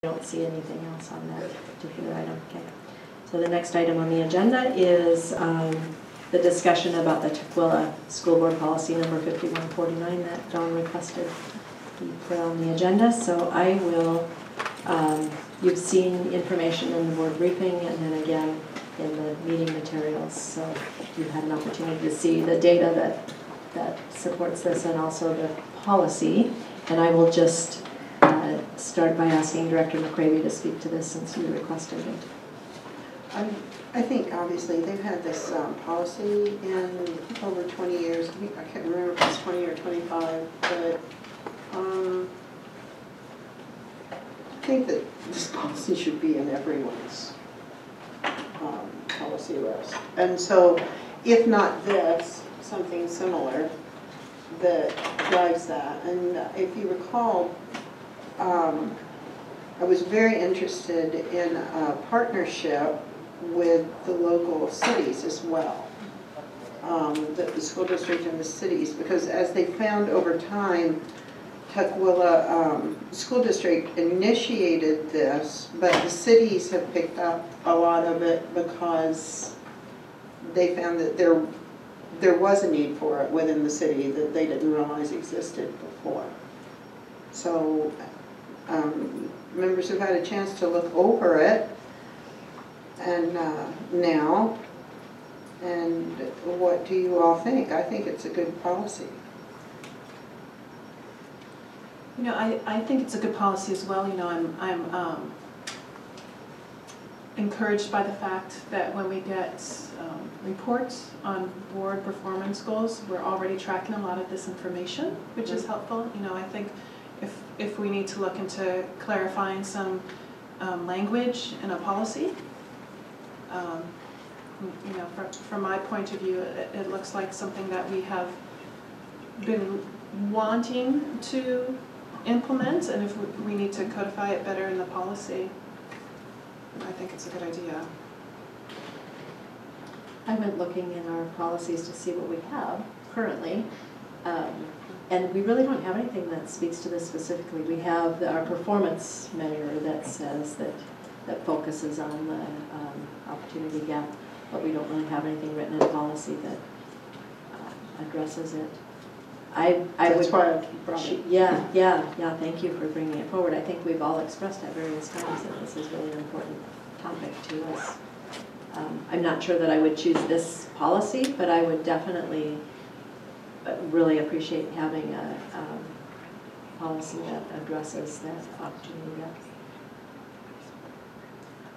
don't see anything else on that particular item. Okay. So the next item on the agenda is the discussion about the Tukwila School Board Policy number 5149 that Dawn requested be put on the agenda. So I will, you've seen information in the board briefing and then again in the meeting materials. So you've had an opportunity to see the data that supports this and also the policy. And I will just start by asking Director McCravey to speak to this since you requested it. I think obviously they've had this policy in over 20 years. I can't remember if it's 20 or 25, but I think that this policy should be in everyone's policy list. And so if not this, something similar that drives that. And if you recall, I was very interested in a partnership with the local cities as well, the school district and the cities, because as they found over time, Tukwila School District initiated this, but the cities have picked up a lot of it because they found that there was a need for it within the city that they didn't realize existed before. So members have had a chance to look over it and now, and what do you all think? I think it's a good policy. You know, I think it's a good policy as well. You know, I'm encouraged by the fact that when we get reports on board performance goals, we're already tracking a lot of this information, which is helpful. You know, I think if we need to look into clarifying some language in a policy, you know, from my point of view, it looks like something that we have been wanting to implement, and if we need to codify it better in the policy, I think it's a good idea. I went looking in our policies to see what we have currently, and we really don't have anything that speaks to this specifically. We have our performance measure that says that focuses on the opportunity gap, but we don't really have anything written in policy that addresses it. That's why I brought it. Yeah, thank you for bringing it forward. I think we've all expressed at various times that this is really an important topic to us. I'm not sure that I would choose this policy, but I would definitely really appreciate having a policy that addresses that opportunity gap.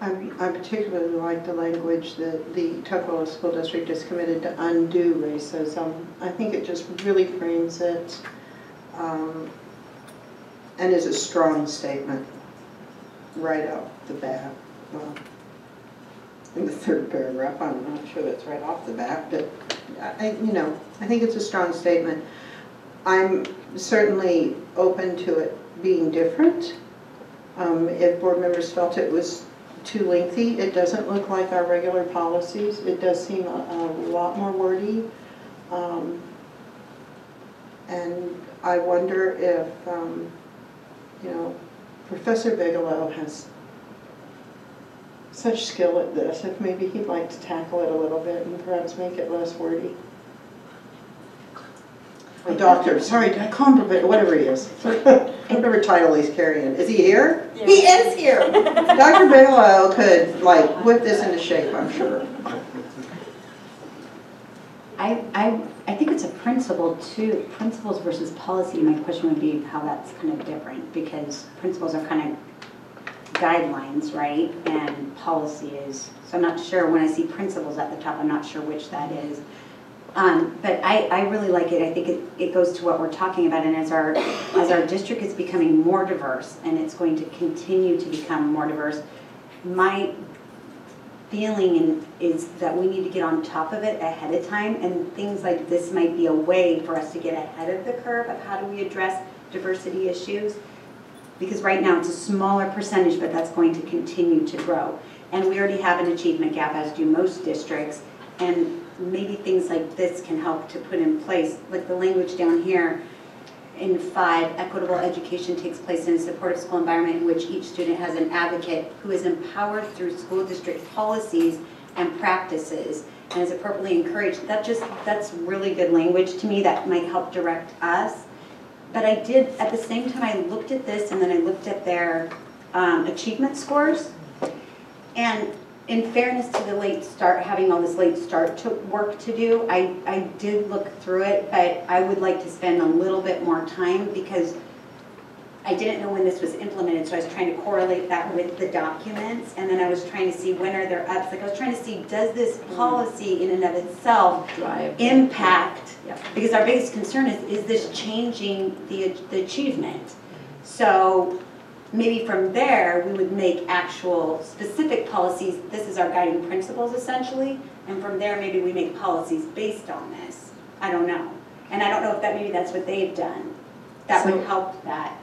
I particularly like the language that the Tukwila School District is committed to undo racism. I think it just really frames it and is a strong statement right off the bat. Well, in the third paragraph, I'm not sure that's right off the bat, but I think it's a strong statement. I'm certainly open to it being different. If board members felt it was too lengthy, it doesn't look like our regular policies. It does seem a lot more wordy. And I wonder if, Professor Bigelow has such skill at this, if maybe he'd like to tackle it a little bit and perhaps make it less wordy. A doctor, sorry, whatever he is. Whatever title he's carrying. Is he here? Yeah. He is here! Dr. Bigelow could, whip this into shape, I'm sure. I think it's a principle, too. Principles versus policy, my question would be how that's kind of different, because principles are kind of guidelines, right? And policy is, so I'm not sure, when I see principles at the top, I'm not sure which that is. But I really like it. I think it goes to what we're talking about, and as our district is becoming more diverse, and it's going to continue to become more diverse, my feeling is that we need to get on top of it ahead of time, and things like this might be a way for us to get ahead of the curve of how do we address diversity issues, because right now it's a smaller percentage, but that's going to continue to grow. And we already have an achievement gap, as do most districts, and maybe things like this can help to put in place, like the language down here in 5, equitable education takes place in a supportive school environment in which each student has an advocate who is empowered through school district policies and practices and is appropriately encouraged. That's really good language to me that might help direct us. But I did, at the same time, I looked at this and then I looked at their achievement scores. And in fairness to the late start, having all this late start work to do, I did look through it, but I would like to spend a little bit more time because I didn't know when this was implemented, so I was trying to correlate that with the documents, and then I was trying to see when are there ups. Like I was trying to see, does this policy in and of itself impact? Yeah. Because our biggest concern is this changing the achievement? So maybe from there, we would make actual specific policies. This is our guiding principles, essentially. And from there, maybe we make policies based on this. I don't know. And I don't know if maybe that's what they've done. That would help that.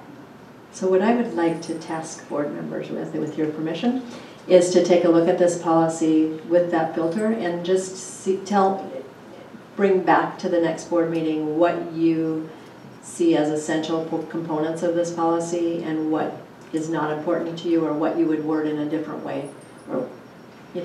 So what I would like to task board members with your permission, is to take a look at this policy with that filter and just bring back to the next board meeting what you see as essential components of this policy and what is not important to you, or what you would word in a different way, or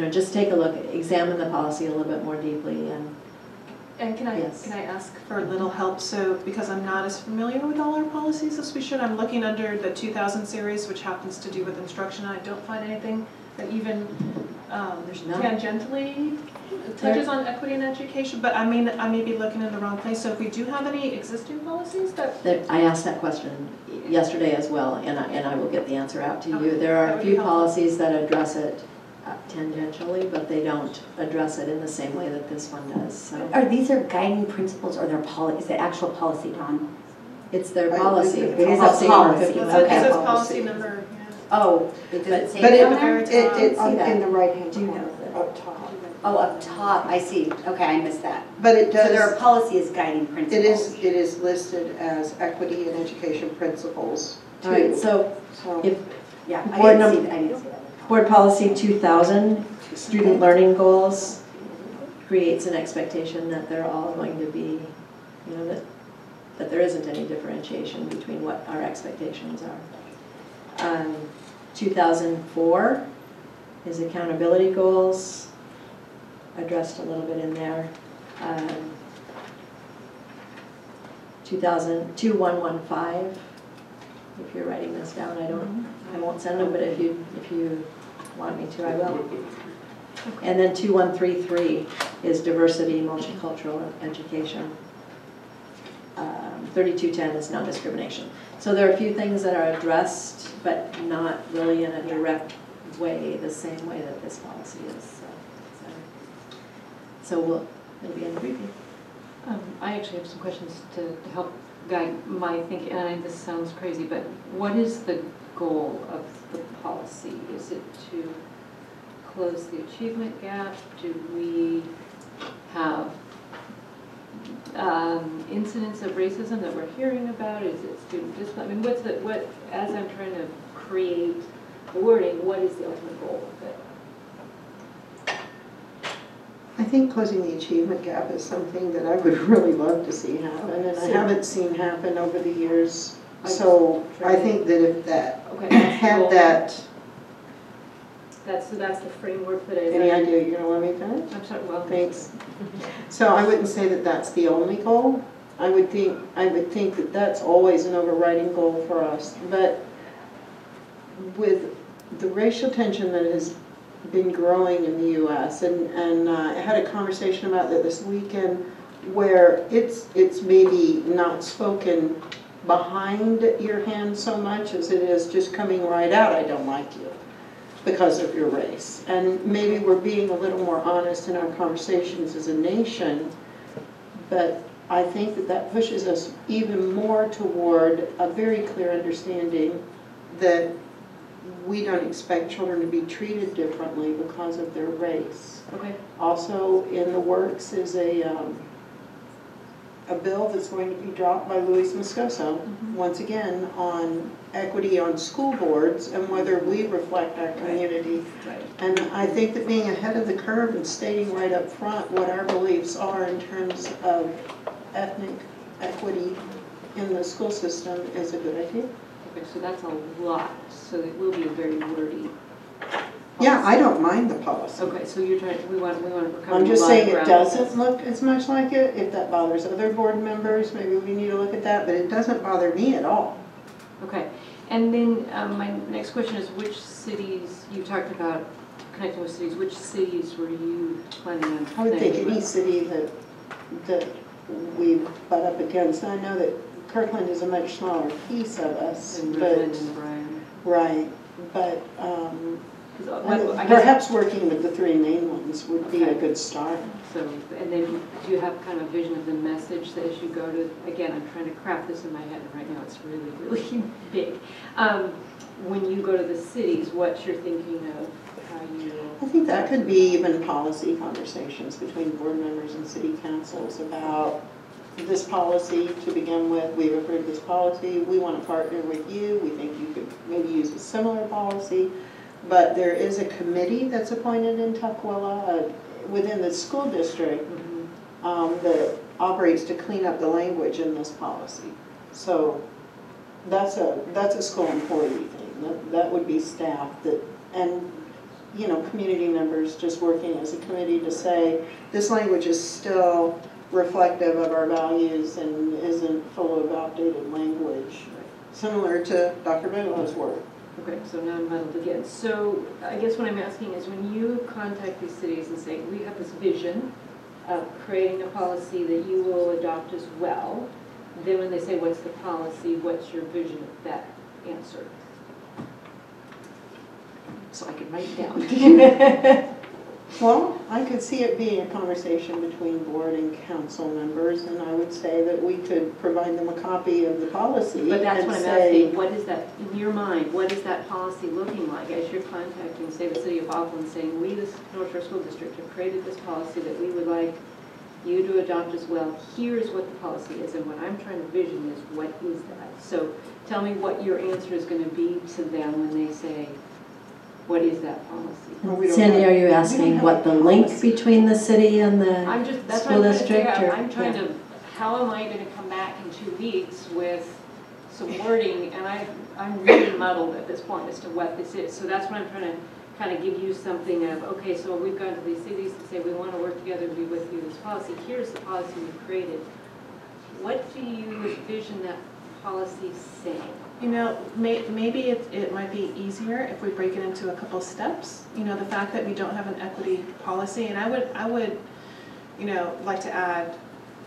just take a look, examine the policy a little bit more deeply. And can I ask for a little help? So because I'm not as familiar with all our policies as we should, I'm looking under the 2000 series, which happens to do with instruction. I don't find anything that even tangentially touches on equity in education, but I may be looking in the wrong place. So if we do have any existing policies that I asked that question yesterday as well, and I will get the answer out to you. There are a few policies that address it tangentially, but they don't address it in the same way that this one does. So. Are these guiding principles or their policy? Is it actual policy, Dawn? It's their policy. It is a policy. it says policy number. Yeah. Oh, it doesn't say but it on there? it's that. in the right-hand Do you corner know that? up top. Oh, up top, I see. Okay, I missed that. But it does. So their policy is guiding principles. It is listed as equity and education principles too. All right, so if Yeah, I Board didn't see that. Board Policy 2000, student learning goals, creates an expectation that they're all going to be, that there isn't any differentiation between what our expectations are. 2004 is accountability goals, addressed a little bit in there. 2115, if you're writing this down, I won't send them, but if you want me to, I will. And then 2133 is diversity, multicultural education. 3210 is non-discrimination. So there are a few things that are addressed, but not really in a direct way, the same way that this policy is. So it'll be in the preview. I actually have some questions to help guide my thinking, and this sounds crazy, but what is the goal of the policy? Is it to close the achievement gap? Do we have incidents of racism that we're hearing about? Is it student discipline? I mean, as I'm trying to create the wording, what is the ultimate goal of it? I think closing the achievement gap is something that I would really love to see happen, and I haven't seen happen over the years. So I think that if that had that. That's the framework that Any idea you're going to let me finish? I'm sorry. Well, thanks. So I wouldn't say that that's the only goal. I would think that that's always an overriding goal for us. But with the racial tension that has been growing in the U.S. and I had a conversation about that this weekend, where it's maybe not spoken behind your hand so much as it is just coming right out. I don't like you because of your race. And maybe we're being a little more honest in our conversations as a nation, but I think that that pushes us even more toward a very clear understanding that we don't expect children to be treated differently because of their race. okay. Also in the works is a bill that's going to be dropped by Luis Moscoso, once again, on equity on school boards and whether we reflect our community. Right. And I think that being ahead of the curve and stating right up front what our beliefs are in terms of ethnic equity in the school system is a good idea. Okay, so that's a lot, so it will be a very wordy. Yeah, I don't mind the policy. Okay, so you're trying, we want to cover I'm just a lot of saying it ground. doesn't look as much like it. If that bothers other board members, maybe we need to look at that, but it doesn't bother me at all. Okay, and then my next question is which cities, you talked about connecting with cities, which cities were you planning on I would think connecting any with? city that we butt up against, and I know that Kirkland is a much smaller piece of us, And but, Redmond and Bryan. right, but 'Cause I guess- perhaps working with the three main ones would be a Okay. good start. So, and then do you have kind of a vision of the message that as you go to, again, I'm trying to craft this in my head, and right now it's really, really big. When you go to the cities, what's your thinking of how you I think that could be even policy conversations between board members and city councils about this policy to begin with. We've approved this policy. We want to partner with you. We think you could maybe use a similar policy. But there is a committee that's appointed in Tukwila within the school district that operates to clean up the language in this policy. So that's a school employee thing. That would be staff that, and you know, community members just working as a committee to say, this language is still reflective of our values and isn't full of outdated language, similar to Dr. Bigelow's work. Okay, so now I'm muddled again. So I guess what I'm asking is when you contact these cities and say, we have this vision of creating a policy that you will adopt as well, then when they say, what's the policy, what's your vision of that answer? So I can write it down. Well, I could see it being a conversation between board and council members, and I would say that we could provide them a copy of the policy. But that's and what I'm say, asking, what is that, in your mind, what is that policy looking like as you're contacting, say, the city of Auckland, saying, we, the North Shore School District, have created this policy that we would like you to adopt as well. Here's what the policy is, and what I'm trying to vision is, what is that? So tell me what your answer is going to be to them when they say, what is that policy? Well, we don't Sandy, have- are you we asking don't what have the a link policy. between the city and the I'm just, that's what school I'm trying to figure district? out. or- I'm trying yeah. to, how am I going to come back in 2 weeks with some wording, and I'm really muddled at this point as to what this is. So that's what I'm trying to kind of give you something of, okay, so we've gone to these cities and say, we want to work together to be with you this policy. Here's the policy we've created. What do you envision that policy saying? You know, maybe it might be easier if we break it into a couple steps. You know, the fact that we don't have an equity policy, and I would, you know, like to add,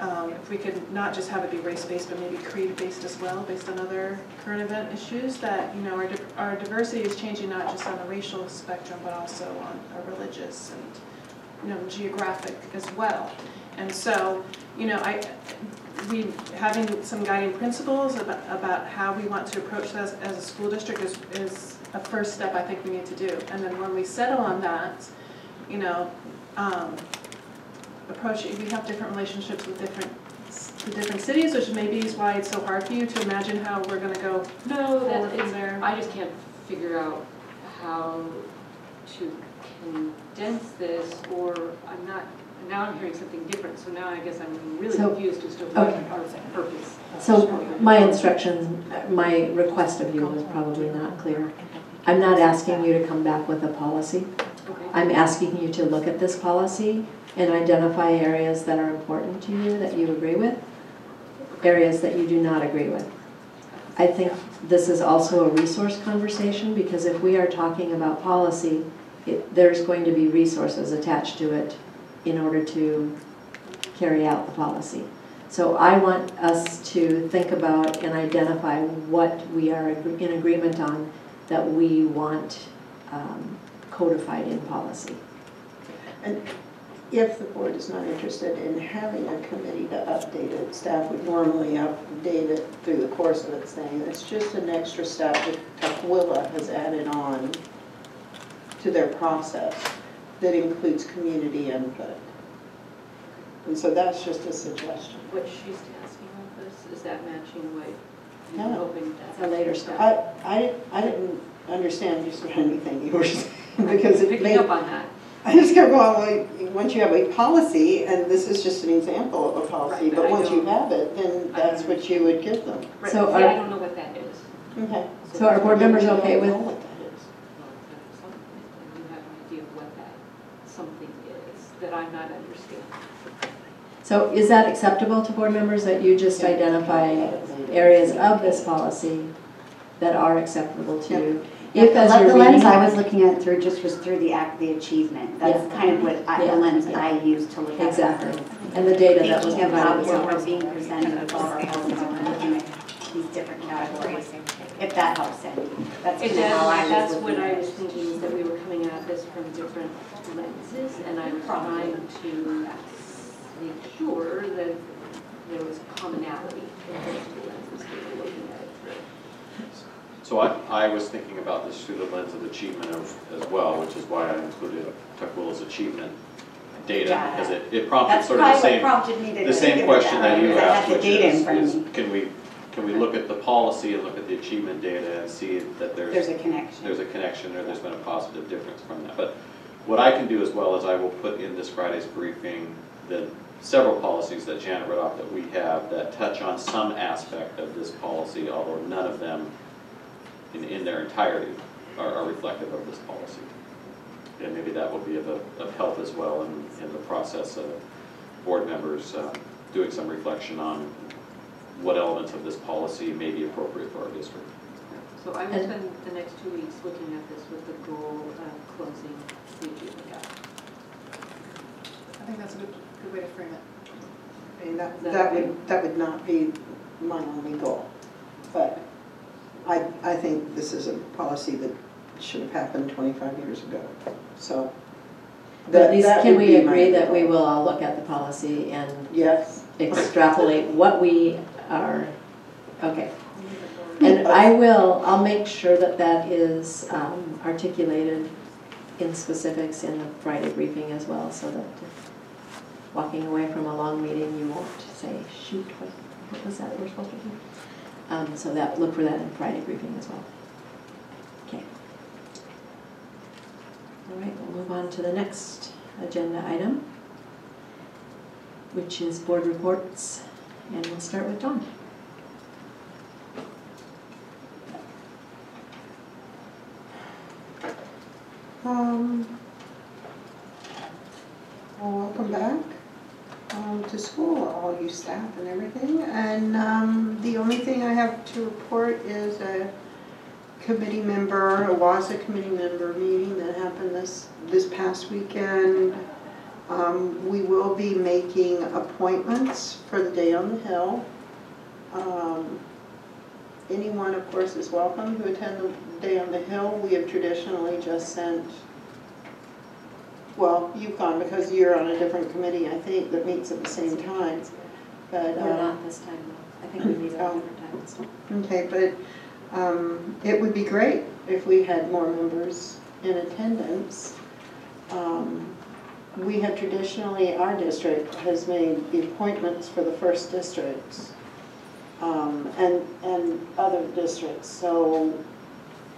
if we could not just have it be race-based, but maybe creed-based as well, based on other current event issues, that, you know, our diversity is changing not just on a racial spectrum, but also on a religious and, you know, geographic as well. And so, you know, we having some guiding principles about how we want to approach this as a school district is a first step I think we need to do. And then when we settle on that, you know, approach it. We have different relationships with different cities, which maybe is why it's so hard for you to imagine how we're going to go No, forward that from is, there. I just can't figure out how to condense this, or now I'm hearing something different, so now I guess I'm really So- confused as to what okay. our purpose. So my instructions, my request of you was probably not clear. I'm not asking you to come back with a policy. Okay. I'm asking you to look at this policy and identify areas that are important to you that you agree with, areas that you do not agree with. I think this is also a resource conversation, because if we are talking about policy, there's going to be resources attached to it in order to carry out the policy. So I want us to think about and identify what we are in agreement on that we want codified in policy. And if the board is not interested in having a committee to update it, staff would normally update it through the course of its thing. It's just an extra step that Tukwila has added on to their process that includes community input. And so that's just a suggestion. What she's asking of us, is that matching what No. you're hoping? That's a later step. I didn't understand just about anything you were saying, because it Picking made, up on that. I just go, well, once you have a policy, and this is just an example of a policy, Right, but but I once you don't- have it, then that's what you would give them. Right, So see, are- I don't know what that is. Okay. So are board members okay with? I don't know what that is. And you have an idea of what that something is that I'm not understanding. So is that acceptable to board members, that you just identify areas of this policy that are acceptable to you? If as you're The lens reading, I was looking at through just was through the achievement. That's Yeah. kind of what Yeah. the lens I use to look at. exactly, and the data that was Thinking provided about was what helpful. we're being presented with all of our policies, and looking at these different categories, if that helps any. That's It kind of does, how I was that's looking what I at was it. thinking, is that we were coming at this from different lenses, and I was trying to make sure that there was commonality in those two lenses we were looking at it through. So I was thinking about this through the lens of achievement as well, which is why I included Tuckwilla's achievement data, Got it. because it prompted That's sort of the probably what same, prompted me to. the same think of question that you because I had asked, the which data in front of is me. can we look at the policy and look at the achievement data and see that There's a connection. there's a connection or there's been a positive difference from that. But what I can do as well is I will put in this Friday's briefing the several policies that Janet read off that we have that touch on some aspect of this policy, although none of them in their entirety are reflective of this policy. And maybe that will be of help as well in the process of board members doing some reflection on what elements of this policy may be appropriate for our district. So I will spend the next 2 weeks looking at this with the goal of closing the achievement gap. I think that's a good way to frame it. And that would not be my only goal. But I think this is a policy that should have happened 25 years ago. So But at least that can would we be my agree that we goal. will all look at the policy and Yes. extrapolate what we are, okay. And I'll make sure that that is articulated in specifics in the Friday briefing as well, so that walking away from a long meeting, you won't say, shoot, what was that we're supposed to do? So that, look for that in Friday briefing as well. Okay. All right, we'll move on to the next agenda item, which is board reports, and we'll start with Dawn. Well, welcome back to school, all you staff and everything. And the only thing I have to report is a committee member, a WASA committee member meeting that happened this past weekend. We will be making appointments for the Day on the Hill. Anyone, of course, is welcome to attend the Day on the Hill. We have traditionally just sent, well, you've gone because you're on a different committee, I think, that meets at the same time. But We're not this time, though. I think we meet at a different time this time. okay, but it would be great if we had more members in attendance. We have traditionally, our district has made the appointments for the first districts and other districts, so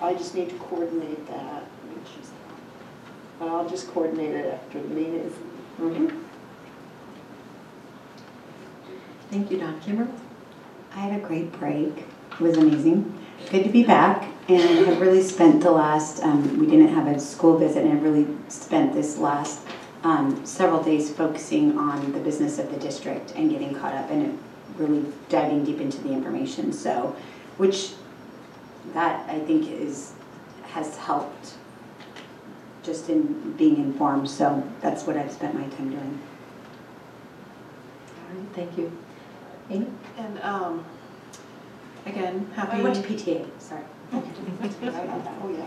I just need to coordinate that. But I'll just coordinate it after the meeting. Thank you, Dawn. Kimber? I had a great break. It was amazing. Good to be back, and have really spent the last, we didn't have a school visit, and I really spent this last several days focusing on the business of the district and getting caught up and it really diving deep into the information. So, which that I think has helped just in being informed. So that's what I've spent my time doing. All right, thank you. Amy? And again, happy. I went to PTA, sorry. Oh,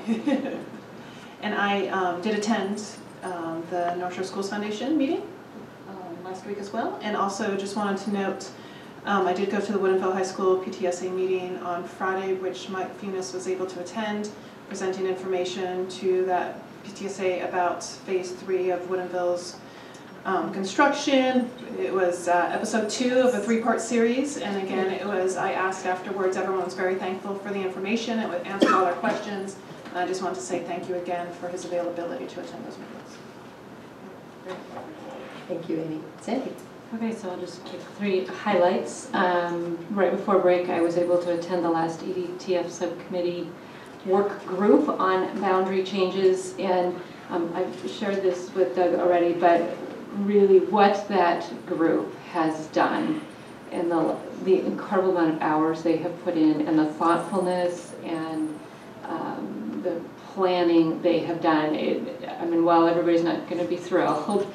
yeah. And I did attend the North Shore Schools Foundation meeting last week as well. And also just wanted to note, I did go to the Woodinville High School PTSA meeting on Friday, which Mike Funes was able to attend, presenting information to that PTSA about phase 3 of Woodinville's construction. It was episode 2 of a 3-part series, and again, I asked afterwards, everyone was very thankful for the information, it answered all our questions, and I just want to say thank you again for his availability to attend those meetings. Thank you, Amy. Sandy? Okay, so I'll just pick 3 highlights. Right before break, I was able to attend the last EDTF subcommittee work group on boundary changes, and I've shared this with Doug already, but really what that group has done and the incredible amount of hours they have put in and the thoughtfulness and the planning they have done. I mean, while everybody's not going to be thrilled,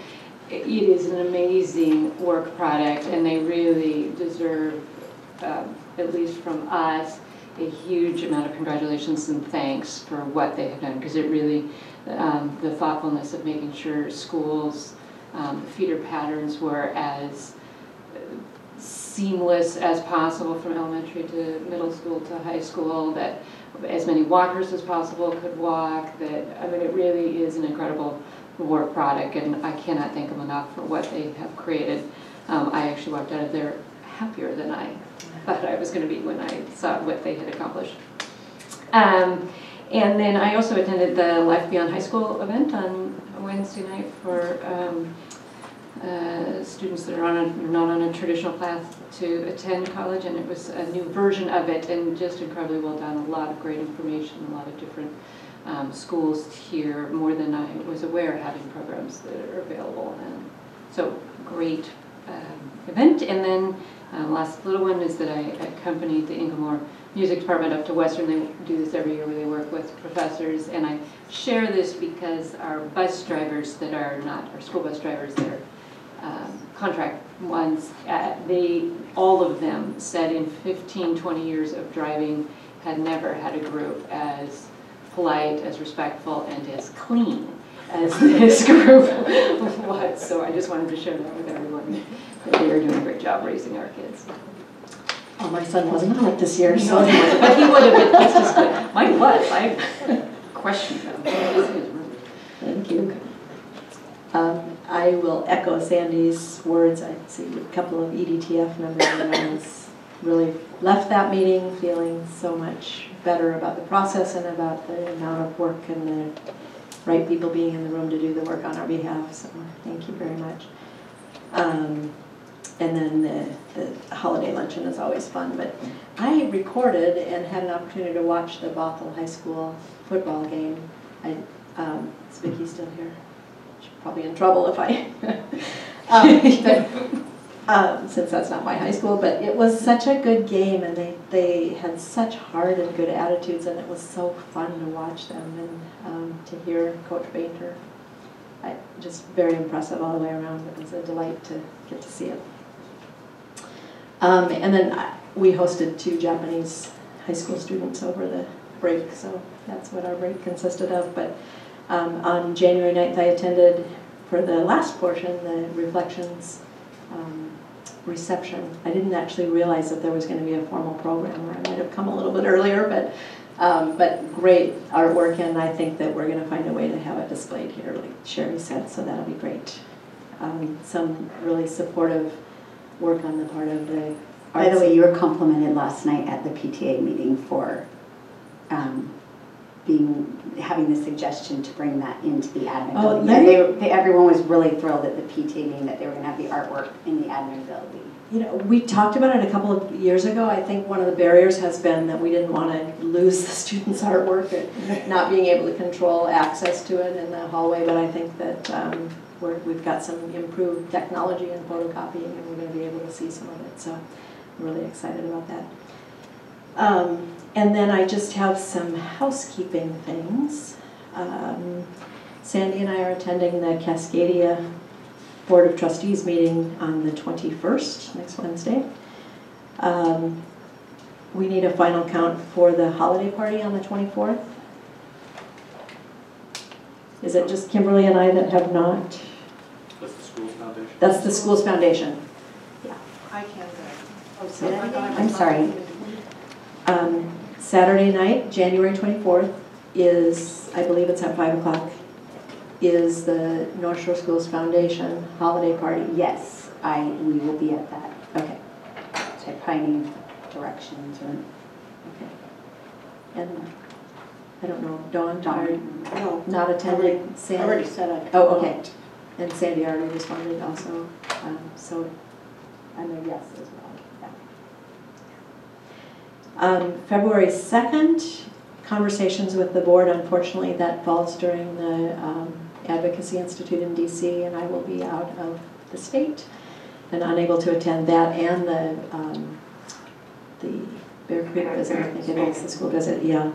it is an amazing work product, and they really deserve, at least from us, a huge amount of congratulations and thanks for what they have done, because it really, the thoughtfulness of making sure schools, feeder patterns were as seamless as possible from elementary to middle school to high school, that as many walkers as possible could walk, that, I mean, it really is an incredible work product, and I cannot thank them enough for what they have created. I actually walked out of there happier than I thought I was going to be when I saw what they had accomplished. And then I also attended the Life Beyond High School event on Wednesday night for students that are not on a traditional path to attend college, and it was a new version of it, and just incredibly well done. A lot of great information, a lot of different schools here, more than I was aware, having programs that are available. And so great event. And then last little one is that I accompanied the Inglemoor Music Department up to Western. They do this every year where they work with professors, and I share this because our bus drivers that are not our school bus drivers, that are contract ones, all of them said in 15, 20 years of driving had never had a group as polite, as respectful, and as clean as this group was. So I just wanted to share that with everyone, that they are doing a great job raising our kids. Oh, my son wasn't on it this year, so. But he would have been just as good. Mine was. I questioned them. Thank you. I will echo Sandy's words. I see a couple of EDTF members of ours really left that meeting feeling so much better about the process and about the amount of work and the right people being in the room to do the work on our behalf. So thank you very much. And then the holiday luncheon is always fun. But I recorded and had an opportunity to watch the Bothell High School football game. Is Vicki still here? She's probably in trouble if I... since that's not my high school, but it was such a good game, and they had such hard and good attitudes, and it was so fun to watch them and to hear Coach Bainter. Just very impressive all the way around. It was a delight to get to see it. And then we hosted 2 Japanese high school students over the break, so that's what our break consisted of. But on January 9th, I attended, for the last portion, the Reflections reception. I didn't actually realize that there was going to be a formal program, or I might have come a little bit earlier, but great artwork, and I think that we're going to find a way to have it displayed here, like Sherry said, so that'll be great. Some really supportive work on the part of the arts. By the way, you were complimented last night at the PTA meeting for having the suggestion to bring that into the admin building. Yeah, everyone was really thrilled at the PTA meeting that they were going to have the artwork in the admin building. You know, we talked about it a couple of years ago. I think one of the barriers has been that we didn't want to lose the students' artwork and not being able to control access to it in the hallway, but I think that we've got some improved technology in photocopying, and we're going to be able to see some of it, so I'm really excited about that. And then I just have some housekeeping things. Sandy and I are attending the Cascadia Board of Trustees meeting on the 21st, next Wednesday. We need a final count for the holiday party on the 24th. Is it just Kimberly and I that have not? That's the school's foundation? That's the school's foundation. Yeah. I can't go. Oh, say that again? I'm sorry. Saturday night, January 24th, is, I believe it's at 5 o'clock, is the North Shore Schools Foundation holiday party. Yes, we will be at that. Okay. So I probably need directions or... Okay. And I don't know, Dawn, No, not attending? I already said I. Oh, okay. And Sandy already responded also, so I'm a yes as well. February 2nd, conversations with the board. Unfortunately, that falls during the Advocacy Institute in DC, and I will be out of the state and unable to attend that and the Bear Creek visit. I think it is the school visit. Yeah.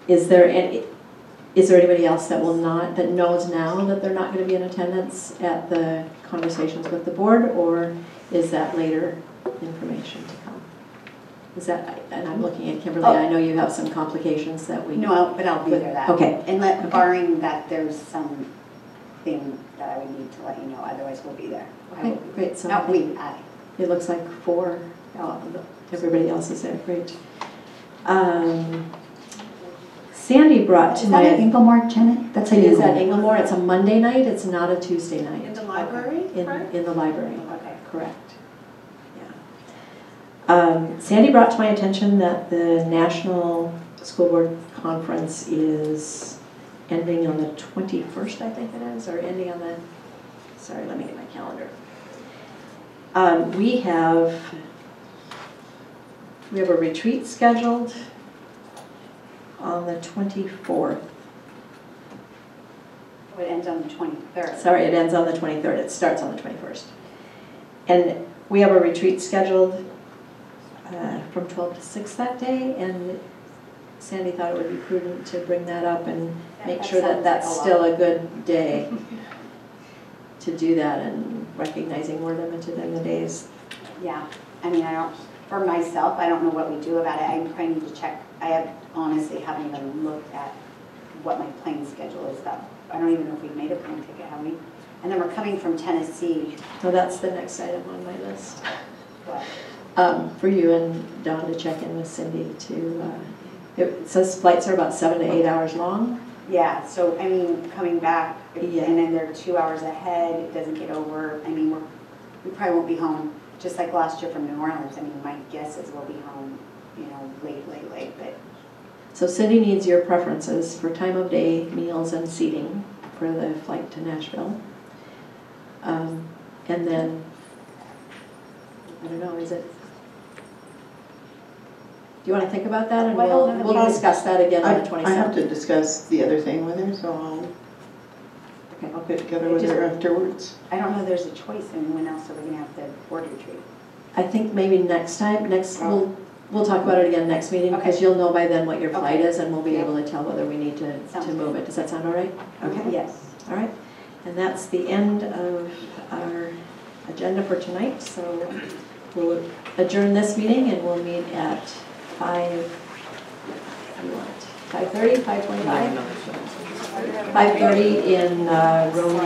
Is there anybody else that knows now that they're not going to be in attendance at the conversations with the board, or is that later information to come? Is that, and I'm looking at Kimberly, I know you have some complications that we... No, but I'll be there that. Okay. And barring that there's something that I would need to let you know, otherwise we'll be there. Okay, great. So Not we, I. It looks like 4, everybody else is there, great. Sandy brought to Is my... that at Inglemore, Janet? That's It is at Inglemore. It's a Monday night, it's not a Tuesday night. In the library, right? In the library, Okay. correct. Yeah. Sandy brought to my attention that the National School Board Conference is ending on the 21st, I think it is, or ending on the... Sorry, let me get my calendar. We have a retreat scheduled on the 24th. It ends on the 23rd. Sorry, it ends on the 23rd. It starts on the 21st. And we have a retreat scheduled from 12 to 6 that day, and Sandy thought it would be prudent to bring that up and make sure that that's still a good day to do that, and recognizing we're limited in the days. Yeah, I mean, for myself, I don't know what we do about it. I probably need to check. I honestly haven't even looked at what my plane schedule is. I don't even know if we've made a plane ticket, have we? And then we're coming from Tennessee. So that's the next item on my list. What? For you and Dawn to check in with Cindy to, it says flights are about 7 to 8 hours long. Yeah, so I mean, coming back, Yeah. and then they're 2 hours ahead, it doesn't get over. I mean, we probably won't be home, just like last year from New Orleans. I mean, my guess is we'll be home, late, but. So Cindy needs your preferences for time of day, meals, and seating for the flight to Nashville. And then, I don't know, is it? Do you want to think about that, and we'll discuss that again on the 27th? I have to discuss the other thing with her, so I'll get together with her afterwards. I don't know if there's a choice. I mean, when else are we going to have the board retreat? I think maybe next time, we'll talk about it again next meeting, because Okay. you'll know by then what your flight Okay. is, and we'll be able to tell whether we need to move it. Does that sound all right? Okay. Yes. All right. And that's the end of our agenda for tonight. So we'll adjourn this meeting, and we'll meet at 5:30, 5:25? 5:30 in room